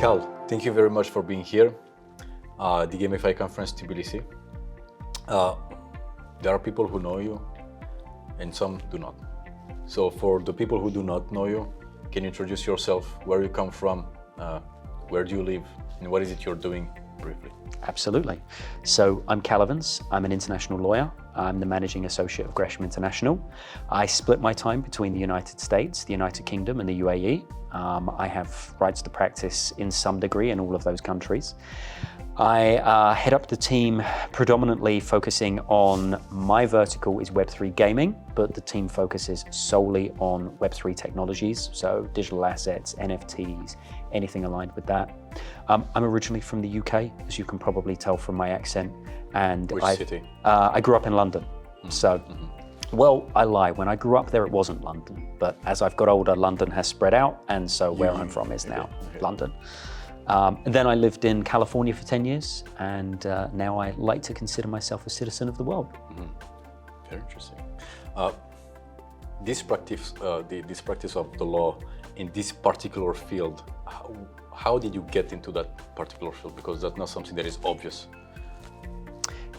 Cal, thank you very much for being here. The Gamify conference Tbilisi. There are people who know you and some do not. So for the people who do not know you, can you introduce yourself, where you come from, where do you live, and what is it you're doing briefly? Absolutely. So I'm Cal Evans. I'm an international lawyer. I'm the managing associate of Gresham International. I split my time between the United States, the United Kingdom, and the UAE. I have rights to practice in some degree in all of those countries. I head up the team predominantly focusing on my vertical is Web3 gaming, but the team focuses solely on Web3 technologies, so digital assets, NFTs, anything aligned with that. I'm originally from the UK, as you can probably tell from my accent. And Which city? I grew up in London. So, well, I lie. When I grew up there, it wasn't London. But as I've got older, London has spread out. And so where I'm from is now London. And then I lived in California for 10 years. And now I like to consider myself a citizen of the world. Very interesting. This practice of the law in this particular field, how did you get into that particular field? Because that's not something that is obvious.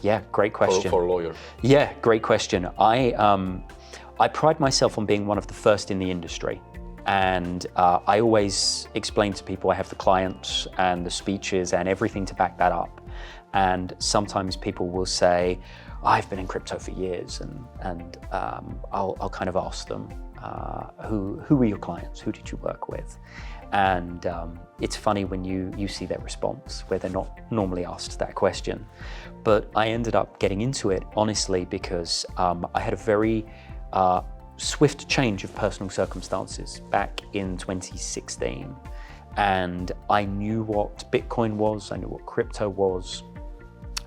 Yeah, great question. For a lawyer. Yeah, great question. I pride myself on being one of the first in the industry. And I always explain to people I have the clients and the speeches and everything to back that up. And sometimes people will say, I've been in crypto for years, and I'll kind of ask them, who were your clients? Who did you work with? And it's funny when you see their response, where they're not normally asked that question. But I ended up getting into it, honestly, because I had a very swift change of personal circumstances back in 2016. And I knew what Bitcoin was, I knew what crypto was.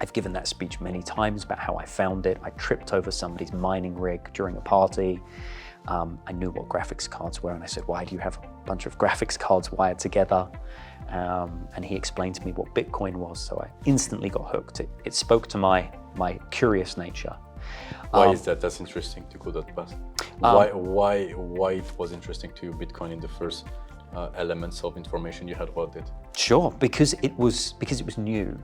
I've given that speech many times about how I found it. I tripped over somebody's mining rig during a party. I knew what graphics cards were, and I said, why do you have a bunch of graphics cards wired together? And he explained to me what Bitcoin was, so I instantly got hooked. It spoke to my curious nature. Why is that? That's interesting to go that path. Why it was interesting to you, Bitcoin, in the first elements of information you had about it? Sure, because it was new,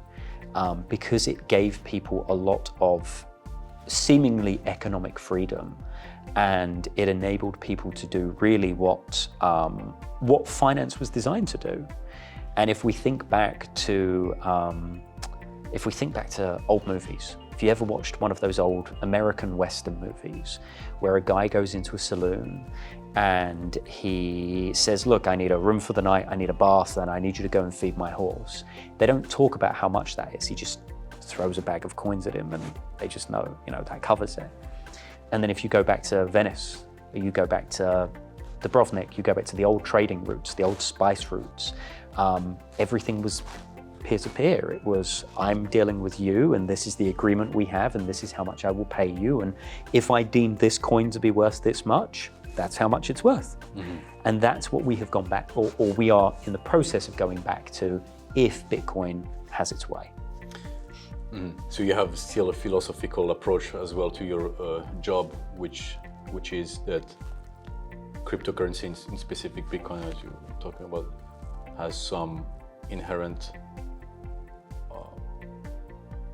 because it gave people a lot of seemingly economic freedom, and it enabled people to do really what finance was designed to do. And if we think back to old movies, if you ever watched one of those old American Western movies where a guy goes into a saloon and he says, look, I need a room for the night, I need a bath, and I need you to go and feed my horse. They don't talk about how much that is. He just throws a bag of coins at him and they just know, that covers it. And then if you go back to Venice, or you go back to Dubrovnik, you go back to the old trading routes, the old spice routes, everything was peer-to-peer. It was, I'm dealing with you and this is the agreement we have and this is how much I will pay you. And if I deem this coin to be worth this much, that's how much it's worth. And that's what we have gone back, or we are in the process of going back to, if Bitcoin has its way. So you have still a philosophical approach as well to your job, which is that cryptocurrency, in specific Bitcoin, as you're talking about, has some inherent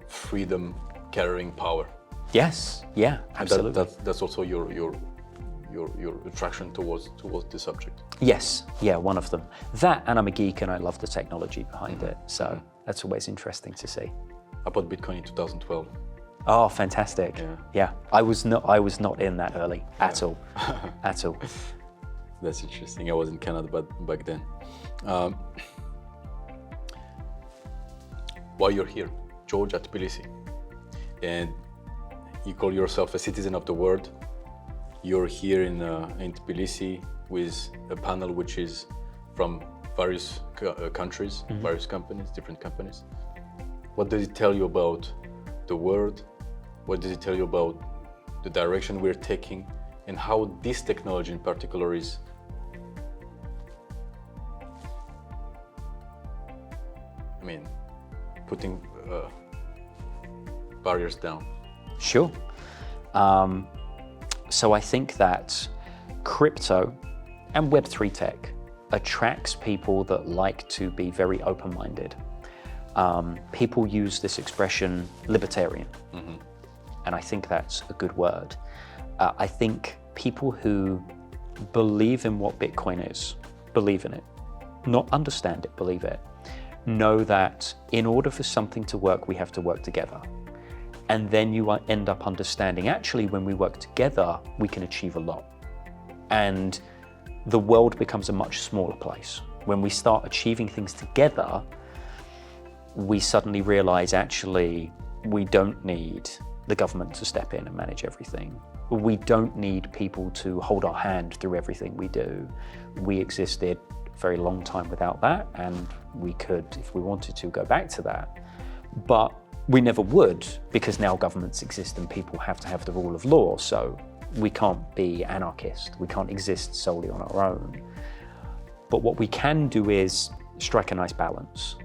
freedom carrying power. Yes, yeah, absolutely. That's also your attraction towards the subject. Yes, yeah, one of them. That, and I'm a geek and I love the technology behind it. So that's always interesting to see. I bought Bitcoin in 2012. Oh, fantastic. Yeah. I was not in that early at all. At all. That's interesting. I was in Canada back then. While you're here, George at Tbilisi, and you call yourself a citizen of the world, you're here in Tbilisi with a panel which is from various countries, various companies, different companies. What does it tell you about the world? What does it tell you about the direction we're taking, and how this technology in particular is putting barriers down? Sure. So I think that crypto and Web3 tech attracts people that like to be very open-minded. People use this expression libertarian, and I think that's a good word. I think people who believe in what Bitcoin is, believe in it, not understand it, believe it, know that in order for something to work, we have to work together. And then you end up understanding, actually, when we work together, we can achieve a lot. And the world becomes a much smaller place. When we start achieving things together, we suddenly realize, actually, we don't need the government to step in and manage everything. We don't need people to hold our hand through everything we do. We existed a very long time without that, and we could, if we wanted to, go back to that. But we never would, because now governments exist and people have to have the rule of law, so we can't be anarchist. We can't exist solely on our own. But what we can do is strike a nice balance.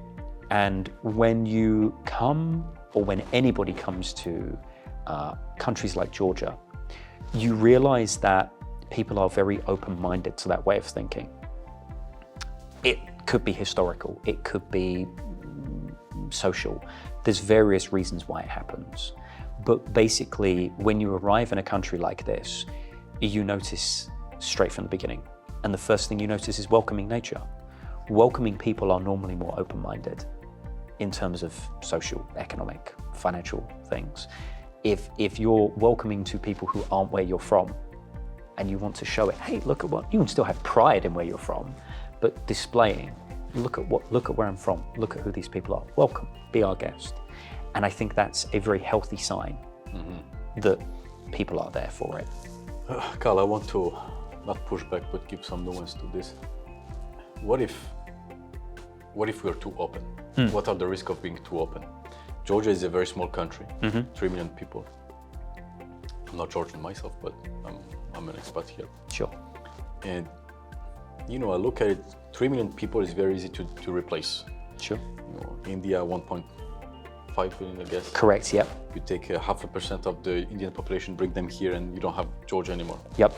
And when you come, or when anybody comes to countries like Georgia, you realize that people are very open-minded to that way of thinking. It could be historical, it could be social. There's various reasons why it happens. But basically, when you arrive in a country like this, you notice straight from the beginning. And the first thing you notice is welcoming nature. Welcoming people are normally more open-minded in terms of social, economic, financial things. If you're welcoming to people who aren't where you're from, and you want to show it, hey, look at what, you can still have pride in where you're from, but displaying, look at where I'm from, look at who these people are, welcome, be our guest. And I think that's a very healthy sign that people are there for it. Carl, I want to not push back, but give some nuance to this. What if we're too open? What are the risks of being too open? Georgia is a very small country, 3 million people. I'm not Georgian myself, but I'm an expat here. Sure. And I look at it, 3 million people is very easy to replace. Sure. India, 1.5 billion, I guess. Correct, yep. You take 0.5% of the Indian population, bring them here, and you don't have Georgia anymore. Yep.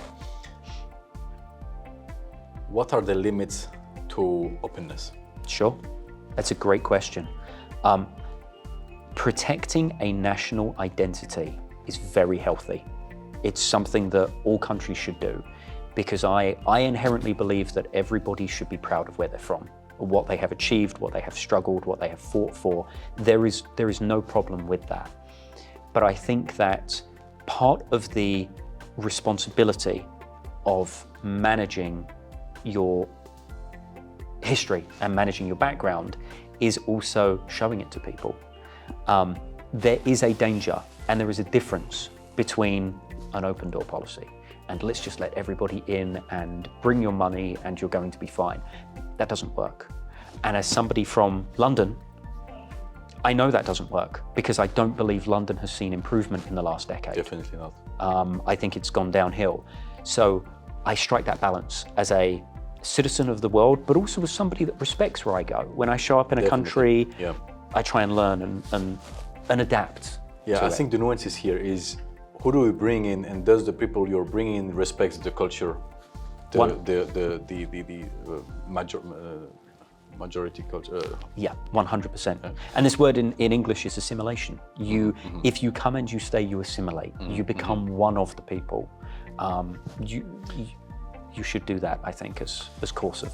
What are the limits to openness? Sure. That's a great question. Protecting a national identity is very healthy. It's something that all countries should do, because I inherently believe that everybody should be proud of where they're from, what they have achieved, what they have struggled, what they have fought for. There is no problem with that. But I think that part of the responsibility of managing your history and managing your background is also showing it to people. There is a danger and there is a difference between an open door policy and let's just let everybody in and bring your money and you're going to be fine. That doesn't work. And as somebody from London, I know that doesn't work because I don't believe London has seen improvement in the last decade. Definitely not. I think it's gone downhill. So I strike that balance as a citizen of the world, but also as somebody that respects where I go. When I show up in a country, I try and learn and adapt. Yeah, I think the nuances here is who do we bring in, and does the people you're bringing in respect the culture, the majority culture? Yeah, 100%. And this word in English is assimilation. If you come and you stay, you assimilate. You become one of the people. You should do that, I think, as course of.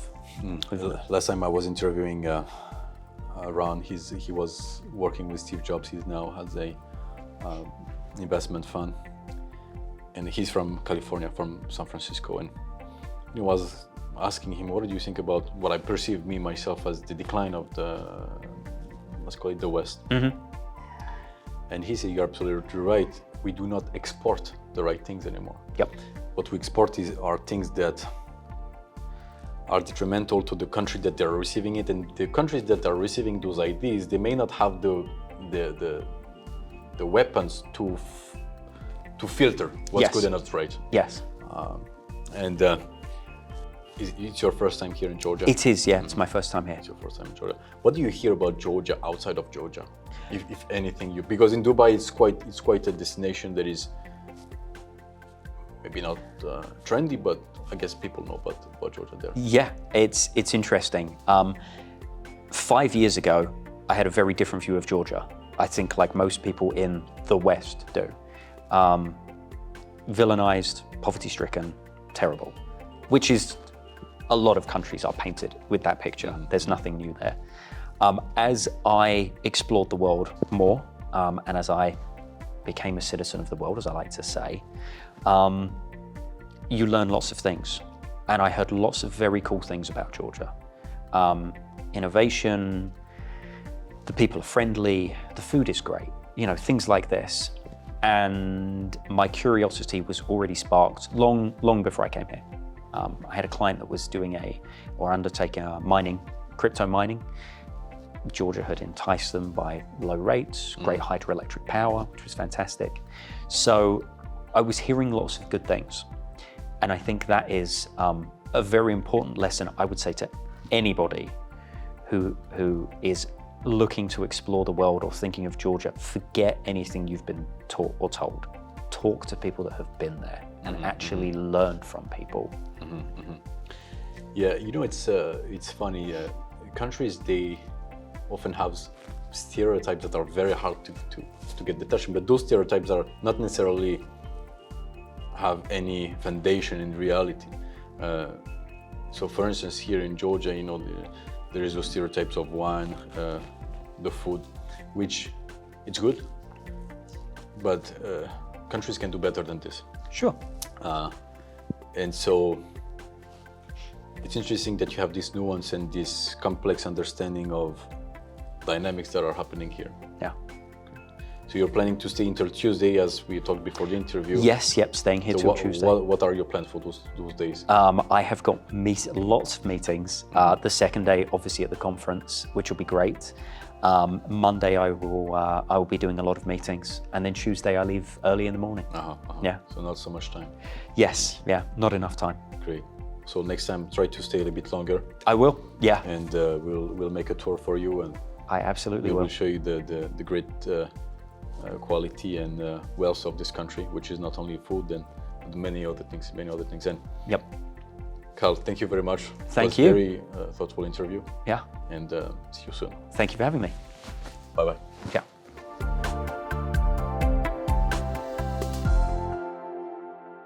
Last time I was interviewing Ron, he was working with Steve Jobs. He now has a investment fund, and he's from California, from San Francisco, and he was asking him, what do you think about what I perceive myself as the decline of the, let's call it the West? And he said, you're absolutely right. We do not export the right things anymore. Yep. What we export are things that are detrimental to the country that they're receiving it, and the countries that are receiving those ideas, they may not have the weapons to filter what's good and what's right. Yes. It's your first time here in Georgia? It is, yeah. It's my first time here. It's your first time in Georgia. What do you hear about Georgia outside of Georgia, if anything? Because in Dubai, it's quite a destination that is maybe not trendy, but I guess people know about Georgia there. Yeah, it's interesting. 5 years ago, I had a very different view of Georgia. I think like most people in the West do. Villainized, poverty-stricken, terrible, which is a lot of countries are painted with that picture. There's nothing new there. As I explored the world more, and as I became a citizen of the world, as I like to say, you learn lots of things. And I heard lots of very cool things about Georgia. Innovation, the people are friendly, the food is great, you know, things like this. And my curiosity was already sparked long before I came here. I had a client that was doing undertaking crypto mining. Georgia had enticed them by low rates, great hydroelectric power, which was fantastic. So I was hearing lots of good things. And I think that is a very important lesson, I would say, to anybody who is looking to explore the world or thinking of Georgia. Forget anything you've been taught or told. Talk to people that have been there and actually learn from people. Yeah, you know, it's funny. Countries, they often have stereotypes that are very hard to get detached, but those stereotypes are not necessarily have any foundation in reality. So for instance, here in Georgia, you know, there is those stereotypes of wine, the food, which it's good, but countries can do better than this. Sure. And so it's interesting that you have this nuance and this complex understanding of dynamics that are happening here. Yeah. So you're planning to stay until Tuesday, as we talked before the interview? Yes, yep, staying here till Tuesday. What are your plans for those days? I have got lots of meetings. The second day, obviously, at the conference, which will be great. Monday, I will be doing a lot of meetings, and then Tuesday, I leave early in the morning. Yeah. So not so much time. Yes, yeah, not enough time. Great. So next time, try to stay a little bit longer. I will. Yeah. And we'll make a tour for you, and I absolutely will will show you the great quality and wealth of this country, which is not only food and many other things. And yep. Carl, thank you very much. Thank you. you. Very thoughtful interview. Yeah. And see you soon. Thank you for having me. Bye-bye. Yeah.